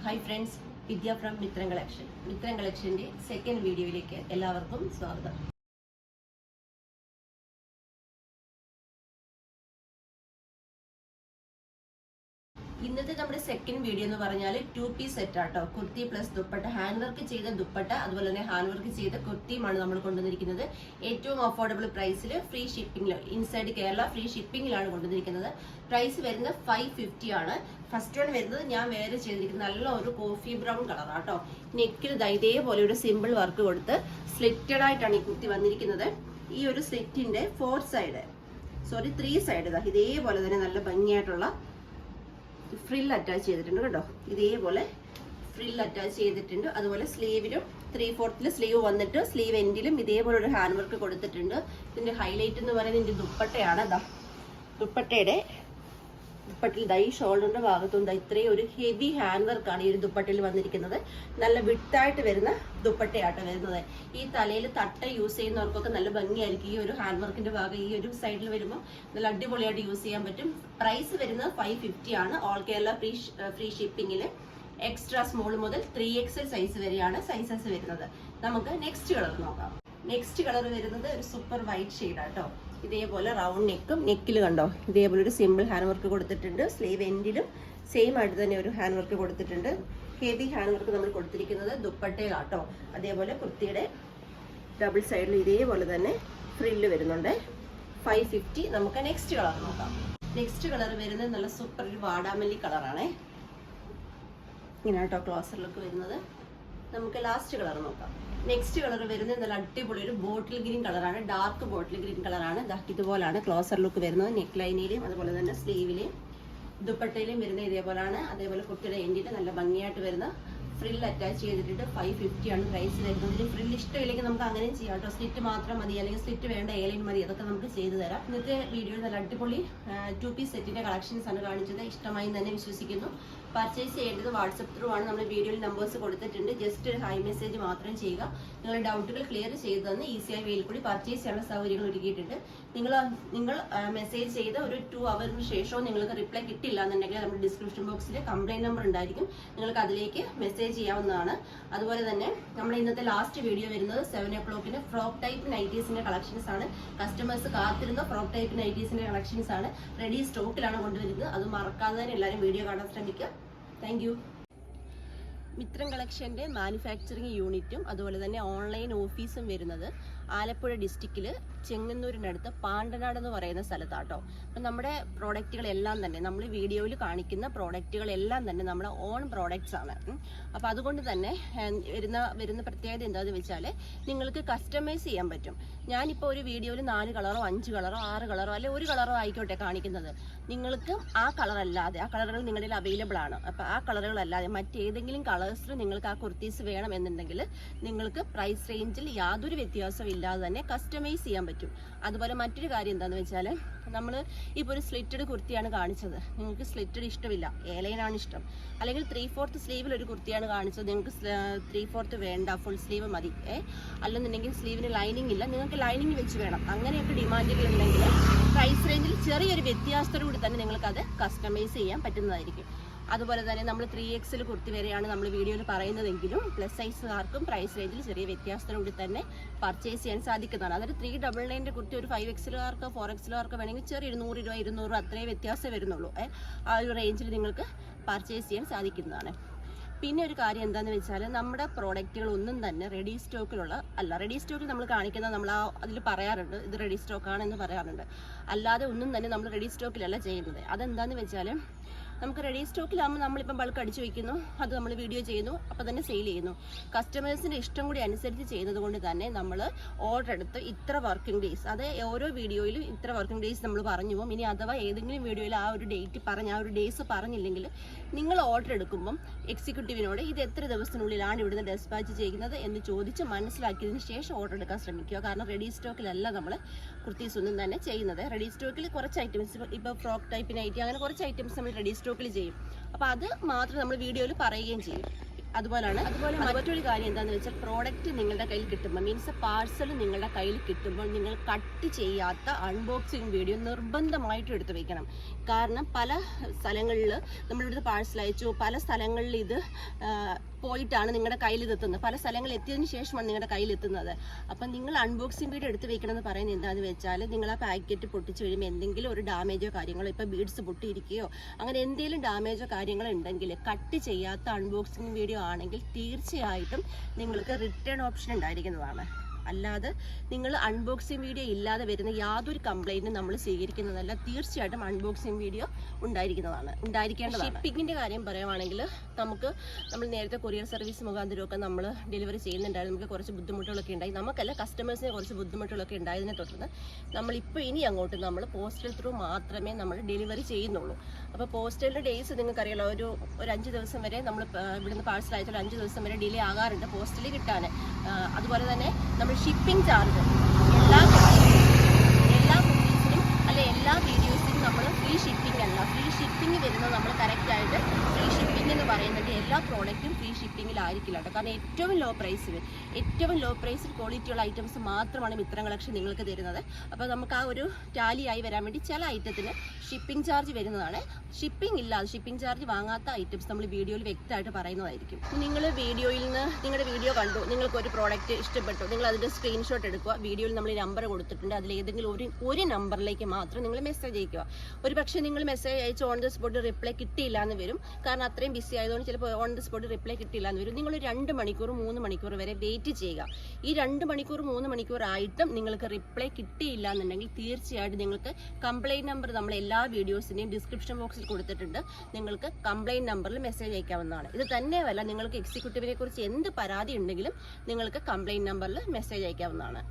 Hi friends, Vidya from Mithram collection. Mithram കളക്ഷൻ്റെ second വീഡിയോയിലേക്ക് എല്ലാവർക്കും സ്വാഗതം. ഇന്നത്തെ നമ്മുടെ സെക്കൻഡ് വീഡിയോ എന്ന് പറഞ്ഞാൽ 2 പീസ് സെറ്റ് ആട്ടോ. Kurti plus dupatta, hand work ചെയ്ത ദുപ്പട്ട, അതുപോലെ തന്നെ ഹാൻഡ് വർക്ക് ചെയ്ത കുർത്തിയുമാണ് നമ്മൾ കൊണ്ടുവന്നിരിക്കുന്നത്. ഏറ്റവും അഫോർഡബിൾ പ്രൈസിൽ ഫ്രീ ഷിപ്പിംഗിൽ, ഇൻസൈഡ് കേരള ഫ്രീ ഷിപ്പിംഗിലാണ് കൊണ്ടുവന്നിരിക്കുന്നത്. പ്രൈസ് വരുന്നത് 550 ആണ്. ഫസ്റ്റ് വൺ വരുന്നത് ഞാൻ വേറെ ചെയ്തിരിക്കുന്നത് നല്ല ഒരു കോഫി ബ്രൗൺ കളറാട്ടോ. നെക്കിൽ ഇതേപോലെ ഒരു സിമ്പിൾ വർക്ക് കൊടുത്ത് സ്ലിറ്റഡ് ആയിട്ടാണ് ഈ കുർത്തി വന്നിരിക്കുന്നത്. ഈ ഒരു സ്ലിറ്റിന്റെ 3 സൈഡ് ഇതേപോലെ തന്നെ നല്ല ഭംഗിയായിട്ടുള്ള ഫ്രിൽ അറ്റാച്ച് ചെയ്തിട്ടുണ്ട് കേട്ടോ. ഇതേപോലെ ഫ്രിൽ അറ്റാച്ച് ചെയ്തിട്ടുണ്ട്. അതുപോലെ സ്ലീവിലും 3/4 സ്ലീവ് വന്നിട്ട് സ്ലീവ് എൻഡിലും ഇതേപോലെ ഒരു ഹാൻഡ് വർക്ക് കൊടുത്തിട്ടുണ്ട്. ഇതിന്റെ ഹൈലൈറ്റ് എന്ന് പറയുന്നത് ഇതിന്റെ ദുപ്പട്ടയാണ്. ദുപ്പട്ടയിൽ ഈ ഷോൾഡറിന്റെ ഭാഗത്തും ഇത്രയും ഒരു ഹെവി ഹാൻഡ് വർക്കാണ് ഈ ഒരു ദുപ്പട്ടയിൽ വന്നിരിക്കുന്നത്. നല്ല വിട്ടായിട്ട് വരുന്ന ദുപ്പട്ടയാട്ടോ വരുന്നത്. ഈ തലയിൽ തട്ട യൂസ് ചെയ്യുന്നവർക്കൊക്കെ നല്ല ഭംഗിയായിരിക്കും. ഈ ഒരു ഹാൻഡ് വർക്കിന്റെ ഭാഗം ഈ ഒരു സൈഡിൽ വരുമ്പോൾ നല്ല അടിപൊളിയായിട്ട് യൂസ് ചെയ്യാൻ പറ്റും. പ്രൈസ് വരുന്നത് 550 ആണ്. ഓൾ കേരള ഫ്രീ ഷിപ്പിംഗിൽ എക്സ്ട്രാ സ്മോൾ മുതൽ 3XL സൈസ് വരെയാണ് സൈസസ് വരുന്നത്. നമുക്ക് നെക്സ്റ്റ് കളർ നോക്കാം. നെക്സ്റ്റ് കളർ വരുന്നത് ഒരു സൂപ്പർ വൈറ്റ് ഷെയ്ഡാട്ടോ. ഇതേപോലെ റൗണ്ട് നെക്കിൽ കണ്ടോ, ഇതേപോലെ ഒരു സിമ്പിൾ ഹാൻഡ് വർക്ക് കൊടുത്തിട്ടുണ്ട്. സ്ലീവ് എൻഡിലും സെയിം ആയിട്ട് തന്നെ ഒരു ഹാൻഡ് വർക്ക് കൊടുത്തിട്ടുണ്ട്. ഹെവി ഹാൻഡ് വർക്ക് നമ്മൾ കൊടുത്തിരിക്കുന്നത് ദുപ്പട്ടയിലാട്ടോ. അതേപോലെ കുർത്തിയുടെ ഡബിൾ സൈഡിൽ ഇതേപോലെ തന്നെ ഫ്രില്ല് വരുന്നുണ്ട്. 550. നമുക്ക് നെക്സ്റ്റ് കളർ നോക്കാം. നെക്സ്റ്റ് കളർ വരുന്നത് നല്ല സൂപ്പർ ഒരു വാടാമല്ലി കളറാണേ. ഇങ്ങനെ കേട്ടോ ക്ലോസർ ലുക്ക് വരുന്നത്. നമുക്ക് ലാസ്റ്റ് കളർ നോക്കാം. നെക്സ്റ്റ് കളർ വരുന്നത് നല്ല അടിപൊളി ഒരു ബോട്ടിൽ ഗ്രീൻ കളറാണ്. ഡാർക്ക് ബോട്ടിൽ ഗ്രീൻ കളറാണ്. ഇതുപോലാണ് ക്ലോസർ ലുക്ക് വരുന്നത്. നെക്ക് ലൈനിലും അതുപോലെ തന്നെ സ്ലീവിലെയും ദുപ്പട്ടയിലും വരുന്ന ഇതേപോലെയാണ്. അതേപോലെ കുട്ടിയുടെ എൻഡിൽ നല്ല ഭംഗിയായിട്ട് വരുന്ന ഫ്രിൽ അറ്റാച്ച് ചെയ്തിട്ട് 550 ആണ് പ്രൈസ് വരുന്നത്. ഫ്രിൽ ഇഷ്ടമില്ലെങ്കിൽ നമുക്ക് അങ്ങനെയും ചെയ്യാം കേട്ടോ. സ്ലിറ്റ് മാത്രം മതി, അല്ലെങ്കിൽ സ്ലിറ്റ് വേണ്ട ഏലൈൻ മതി, അതൊക്കെ നമുക്ക് ചെയ്തു തരാം. ഇന്നത്തെ വീഡിയോയിൽ നല്ല അടിപൊളി 2 പീസ് സെറ്റിന്റെ കളക്ഷൻസ് ആണ് കാണിച്ചത്. ഇഷ്ടമായി തന്നെ വിശ്വസിക്കുന്നു. പർച്ചേസ് ചെയ്യേണ്ടത് വാട്സപ്പ് ത്രൂ ആണ്. നമ്മൾ വീഡിയോയിൽ നമ്പേഴ്സ് കൊടുത്തിട്ടുണ്ട്. ജസ്റ്റ് ഒരു ഹൈ മെസ്സേജ് മാത്രം ചെയ്യുക. നിങ്ങളുടെ ഡൗട്ടുകൾ ക്ലിയർ ചെയ്ത് തന്ന് ഈസിയായ വേയിൽ കൂടി പർച്ചേസ് ചെയ്യാനുള്ള സൗകര്യങ്ങൾ ഒരുക്കിയിട്ടുണ്ട്. നിങ്ങൾ മെസ്സേജ് ചെയ്ത് ഒരു 2 അവറിന് ശേഷവും നിങ്ങൾക്ക് റിപ്ലൈ കിട്ടില്ല എന്നുണ്ടെങ്കിൽ നമ്മുടെ ഡിസ്ക്രിപ്ഷൻ ബോക്സിൽ കംപ്ലൈന്റ് നമ്പർ ഉണ്ടായിരിക്കും. നിങ്ങൾക്ക് അതിലേക്ക് മെസ്സേജ് ചെയ്യാവുന്നതാണ്. അതുപോലെ തന്നെ നമ്മൾ ഇന്നത്തെ ലാസ്റ്റ് വീഡിയോ വരുന്നത് 7 o'clock ഫ്രോക്ക് ടൈപ്പ് നൈറ്റീസിന്റെ കളക്ഷൻസ് ആണ്. കസ്റ്റമേഴ്സ് കാത്തിരുന്ന ഫ്രോക്ക് ടൈപ്പ് നൈറ്റീസിന്റെ കളക്ഷൻസ് ആണ്. റെഡി സ്റ്റോക്കിലാണ് കൊണ്ടുവരുന്നത്. അത് മറക്കാതെ തന്നെ എല്ലാവരും വീഡിയോ കാണാൻ ശ്രമിക്കുക. Thank you. മിത്രം കളക്ഷൻ്റെ മാനുഫാക്ചറിങ് യൂണിറ്റും അതുപോലെ തന്നെ ഓൺലൈൻ ഓഫീസും വരുന്നത് ആലപ്പുഴ ഡിസ്ട്രിക്റ്റിൽ ചെങ്ങന്നൂരിനടുത്ത് പാണ്ടനാട് എന്ന് പറയുന്ന സ്ഥലത്താട്ടോ. അപ്പം നമ്മുടെ പ്രോഡക്റ്റുകളെല്ലാം തന്നെ നമ്മൾ വീഡിയോയിൽ കാണിക്കുന്ന പ്രോഡക്റ്റുകളെല്ലാം തന്നെ നമ്മുടെ ഓൺ പ്രോഡക്റ്റ്സ് ആണ്. അപ്പം അതുകൊണ്ട് തന്നെ വരുന്ന പ്രത്യേകത എന്താണെന്ന് വെച്ചാൽ നിങ്ങൾക്ക് കസ്റ്റമൈസ് ചെയ്യാൻ പറ്റും. ഞാനിപ്പോൾ ഒരു വീഡിയോയിൽ 4 കളറോ 5 കളറോ 6 കളറോ അല്ലെങ്കിൽ 1 കളറോ ആയിക്കോട്ടെ കാണിക്കുന്നത്. നിങ്ങൾക്ക് ആ കളറല്ലാതെ ആ കളറുകൾ നിങ്ങളുടെ അവൈലബിൾ ആണ്. അപ്പോൾ ആ കളറുകളല്ലാതെ മറ്റേതെങ്കിലും കളേഴ്സിൽ നിങ്ങൾക്ക് ആ കുർത്തീസ് വേണം എന്നുണ്ടെങ്കിൽ നിങ്ങൾക്ക് പ്രൈസ് റേഞ്ചിൽ യാതൊരു വ്യത്യാസവും ഇല്ലാതെ തന്നെ കസ്റ്റമൈസ് ചെയ്യാൻ പറ്റും. അതുപോലെ മറ്റൊരു കാര്യം എന്താണെന്ന് വെച്ചാൽ നമ്മൾ ഇപ്പോൾ ഒരു സ്ലിറ്റഡ് കുർത്തിയാണ് കാണിച്ചത്, നിങ്ങൾക്ക് സ്ലിറ്റഡ് ഇഷ്ടമില്ല, ഏലൈനാണ് ഇഷ്ടം, അല്ലെങ്കിൽ 3/4 സ്ലീവിൽ ഒരു കുർത്തിയാണ് കാണിച്ചത്, നിങ്ങൾക്ക് 3/4 വേണ്ട, ഫുൾ സ്ലീവ് മതി, അല്ലെന്നുണ്ടെങ്കിൽ സ്ലീവിന് ലൈനിങ് ഇല്ല, നിങ്ങൾക്ക് ലൈനിങ് വെച്ച് വേണം, അങ്ങനെയൊക്കെ ഡിമാൻഡുകൾ ഉണ്ടെങ്കിൽ പ്രൈസ് റേഞ്ചിൽ ചെറിയൊരു വ്യത്യാസത്തോടുകൂടി തന്നെ നിങ്ങൾക്കത് കസ്റ്റമൈസ് ചെയ്യാൻ പറ്റുന്നതായിരിക്കും. അതുപോലെ തന്നെ നമ്മൾ 3XL കുർത്തി വരെയാണ് നമ്മൾ വീഡിയോയിൽ പറയുന്നതെങ്കിലും പ്ലസ് സൈസുകാർക്കും പ്രൈസ് റേഞ്ചിൽ ചെറിയ വ്യത്യാസത്തോടുകൂടി തന്നെ പർച്ചേസ് ചെയ്യാൻ സാധിക്കുന്നതാണ്. അതൊരു 399 കുർത്തി ഒരു 5XLകാർക്കോ 4XLകാർക്കോ വേണമെങ്കിൽ ചെറിയൊരു 100 രൂപ 200 അത്രയും വ്യത്യാസമേ വരുന്നുള്ളൂ. ആ ഒരു റേഞ്ചിൽ നിങ്ങൾക്ക് പർച്ചേസ് ചെയ്യാൻ സാധിക്കുന്നതാണ്. പിന്നെ ഒരു കാര്യം എന്താണെന്ന് വെച്ചാൽ നമ്മുടെ പ്രോഡക്റ്റുകൾ ഒന്നും തന്നെ റെഡി സ്റ്റോക്കിലുള്ള അല്ല. റെഡി സ്റ്റോക്കിൽ നമ്മൾ കാണിക്കുന്നത് നമ്മൾ അതിൽ പറയാറുണ്ട്, ഇത് റെഡി സ്റ്റോക്കാണെന്ന് പറയാറുണ്ട്. അല്ലാതെ ഒന്നും തന്നെ നമ്മൾ റെഡി സ്റ്റോക്കിലല്ല ചെയ്യുന്നത്. അതെന്താണെന്ന് വെച്ചാൽ നമുക്ക് റെഡി സ്റ്റോക്കിലാകുമ്പോൾ നമ്മളിപ്പം ബൾക്ക് അടിച്ചു വയ്ക്കുന്നു, അത് നമ്മൾ വീഡിയോ ചെയ്യുന്നു, അപ്പോൾ തന്നെ സെയിൽ ചെയ്യുന്നു. കസ്റ്റമേഴ്സിൻ്റെ ഇഷ്ടം കൂടി അനുസരിച്ച് ചെയ്യുന്നത് കൊണ്ട് തന്നെ നമ്മൾ ഓർഡർ എടുത്ത് ഇത്ര വർക്കിംഗ് ഡേയ്സ്, അത് ഓരോ വീഡിയോയിലും ഇത്ര വർക്കിംഗ് ഡേയ്സ് നമ്മൾ പറഞ്ഞു പോകും. ഇനി അഥവാ ഏതെങ്കിലും വീഡിയോയിൽ ആ ഒരു ഡേറ്റ് ആ ഒരു ഡേയ്സ് പറഞ്ഞില്ലെങ്കിൽ നിങ്ങൾ ഓർഡർ എടുക്കുമ്പം എക്സിക്യൂട്ടീവിനോട് ഇത് എത്ര ദിവസത്തിനുള്ളിലാണ് ഇവിടുന്ന് ഡെസ്പാച്ച് ചെയ്യുന്നത് എന്ന് ചോദിച്ച് മനസ്സിലാക്കിയതിന് ശേഷം ഓർഡർ എടുക്കാൻ ശ്രമിക്കുക. കാരണം റെഡി സ്റ്റോക്കിലല്ല നമ്മൾ കുർത്തീസ് ഒന്നും തന്നെ ചെയ്യുന്നത്. റെഡി സ്റ്റോക്കിൽ കുറച്ച് ഐറ്റംസ്, ഇപ്പോൾ ഫ്രോക്ക് ടൈപ്പ് നൈറ്റി അങ്ങനെ കുറച്ച് ഐറ്റംസ് നമ്മൾ റെഡി സ്റ്റോക്കിൽ ചെയ്യും. അപ്പോൾ അത് മാത്രം നമ്മൾ വീഡിയോയിൽ പറയുകയും ചെയ്യും. അതുപോലെ മറ്റൊരു കാര്യം എന്താണെന്ന് വെച്ചാൽ പ്രോഡക്റ്റ് നിങ്ങളുടെ കയ്യിൽ കിട്ടുമ്പോൾ മീൻസ് പാഴ്സൽ നിങ്ങളുടെ കയ്യിൽ കിട്ടുമ്പോൾ നിങ്ങൾ കട്ട് ചെയ്യാത്ത അൺബോക്സിങ് വീഡിയോ നിർബന്ധമായിട്ടും എടുത്തു വെക്കണം. കാരണം പല സ്ഥലങ്ങളിൽ നമ്മളിവിടുത്തെ പാഴ്സൽ അയച്ചു, പല സ്ഥലങ്ങളിൽ ഇത് പോയിട്ടാണ് നിങ്ങളുടെ കയ്യിൽ എത്തുന്നത്, പല സ്ഥലങ്ങളിൽ എത്തിയതിന് ശേഷമാണ് നിങ്ങളുടെ കയ്യിൽ എത്തുന്നത്. അപ്പം നിങ്ങൾ അൺബോക്സിങ് വീഡിയോ എടുത്ത് വെക്കണം എന്ന് പറയുന്നത് എന്താണെന്ന് വെച്ചാൽ നിങ്ങൾ ആ പാക്കറ്റ് പൊട്ടിച്ച് കഴിയുമ്പോൾ എന്തെങ്കിലും ഒരു ഡാമേജോ കാര്യങ്ങളോ, ഇപ്പോൾ ബീഡ്സ് പൊട്ടിയിരിക്കുകയോ അങ്ങനെ എന്തെങ്കിലും ഡാമേജോ കാര്യങ്ങളോ ഉണ്ടെങ്കിൽ കട്ട് ചെയ്യാത്ത അൺബോക്സിങ് വീഡിയോ ആണെങ്കിൽ തീർച്ചയായിട്ടും നിങ്ങൾക്ക് റിട്ടേൺ ഓപ്ഷൻ ഉണ്ടായിരിക്കുന്നതാണ്. അല്ലാതെ നിങ്ങൾ അൺബോക്സിങ് വീഡിയോ ഇല്ലാതെ വരുന്ന യാതൊരു കംപ്ലൈൻറ്റും നമ്മൾ സ്വീകരിക്കുന്നതല്ല. തീർച്ചയായിട്ടും അൺബോക്സിങ് വീഡിയോ ഉണ്ടായിരിക്കേണ്ടതാണ്. ഷിപ്പിങ്ങിൻ്റെ കാര്യം പറയുവാണെങ്കിൽ നമ്മൾ നേരത്തെ കൊറിയർ സർവീസ് മുഖാന്തരമൊക്കെ നമ്മൾ ഡെലിവറി ചെയ്യുന്നുണ്ടായിരുന്നു. നമുക്ക് കുറച്ച് ബുദ്ധിമുട്ടുകളൊക്കെ ഉണ്ടായി, നമുക്കല്ല കസ്റ്റമേഴ്സിന് കുറച്ച് ബുദ്ധിമുട്ടുകളൊക്കെ ഉണ്ടായതിനെ തുടർന്ന് നമ്മളിപ്പോൾ ഇനി അങ്ങോട്ട് നമ്മൾ പോസ്റ്റൽ ത്രൂ മാത്രമേ നമ്മൾ ഡെലിവറി ചെയ്യുന്നുള്ളൂ. അപ്പോൾ പോസ്റ്റലിൻ്റെ ഡേയ്സ് നിങ്ങൾക്കറിയാലോ, ഒരു 5 ദിവസം വരെ നമ്മൾ ഇവിടുന്ന് പാഴ്സൽ അയച്ചാൽ 5 ദിവസം വരെ ഡിലേ ആകാറുണ്ട് പോസ്റ്റലിൽ കിട്ടാൻ. അതുപോലെ തന്നെ നമ്മൾ ഷിപ്പിംഗ് ചാർജ് എല്ലാ കുക്കീസിനും അല്ലെ എല്ലാ വീഡിയോസിനും നമ്മൾ ഫ്രീ ഷിപ്പിംഗ് അല്ല, ഫ്രീ ഷിപ്പിംഗ് വരുന്നത് നമ്മൾ കറക്റ്റായിട്ട് ഫ്രീ ഷിപ്പിംഗ് എന്ന് പറയുന്നത് എല്ലാ പ്രോഡക്റ്റും ഫ്രീ ഷിപ്പിങ്ങിലായിരിക്കില്ല കേട്ടോ. കാരണം ഏറ്റവും ലോ പ്രൈസിൽ ക്വാളിറ്റിയുള്ള ഐറ്റംസ് മാത്രമാണ് മിത്രം കളക്ഷൻ നിങ്ങൾക്ക് തരുന്നത്. അപ്പോൾ നമുക്ക് ആ ഒരു ടാലിയായി വരാൻ വേണ്ടി ചില ഐറ്റത്തിന് ഷിപ്പിംഗ് ചാർജ് വരുന്നതാണ്. ഷിപ്പിംഗ് ചാർജ് വാങ്ങാത്ത ഐറ്റംസ് നമ്മൾ വീഡിയോയിൽ വ്യക്തമായിട്ട് പറയുന്നതായിരിക്കും. നിങ്ങൾ വീഡിയോയിൽ നിന്ന് നിങ്ങളുടെ വീഡിയോ കണ്ടു, നിങ്ങൾക്ക് ഒരു പ്രോഡക്റ്റ് ഇഷ്ടപ്പെട്ടു, നിങ്ങൾ അതിൻ്റെ സ്ക്രീൻഷോട്ട് എടുക്കുക. വീഡിയോയിൽ നമ്മൾ നമ്പർ കൊടുത്തിട്ടുണ്ട്, അതിൽ ഏതെങ്കിലും ഒരു നമ്പറിലേക്ക് മാത്രം നിങ്ങൾ മെസ്സേജ് അയക്കുക. ഒരു പക്ഷേ നിങ്ങൾ മെസ്സേജ് അയച്ച് ഓൺ ദ സ്പോട്ട് റിപ്ലൈ കിട്ടിയില്ല എന്ന് വരും. കാരണം അത്രയും ബിസി ആയതുകൊണ്ട് ചിലപ്പോൾ ഓൺ ദ സ്പോട്ട് റിപ്ലൈ കിട്ടിയില്ല എന്ന് വരും. നിങ്ങൾ 2 മണിക്കൂർ 3 മണിക്കൂർ വരെ വെയിറ്റ് ചെയ്യുക. ഈ 2 മണിക്കൂർ 3 മണിക്കൂർ ആയിട്ടും നിങ്ങൾക്ക് റിപ്ലൈ കിട്ടിയില്ല എന്നുണ്ടെങ്കിൽ തീർച്ചയായിട്ടും നിങ്ങൾക്ക് കംപ്ലൈൻറ്റ് നമ്പർ നമ്മൾ എല്ലാ വീഡിയോസിൻ്റെയും ഡിസ്ക്രിപ്ഷൻ ബോക്സിൽ കൊടുത്തിട്ടുണ്ട്. നിങ്ങൾക്ക് കംപ്ലൈൻറ്റ് നമ്പറിൽ മെസ്സേജ് അയക്കാവുന്നതാണ്. ഇത് തന്നെയല്ല, നിങ്ങൾക്ക് എക്സിക്യൂട്ടീവിനെ കുറിച്ച് എന്ത് പരാതി ഉണ്ടെങ്കിലും നിങ്ങൾക്ക് കംപ്ലൈൻറ്റ് നമ്പറിൽ മെസ്സേജ് അയക്കാവുന്നതാണ്.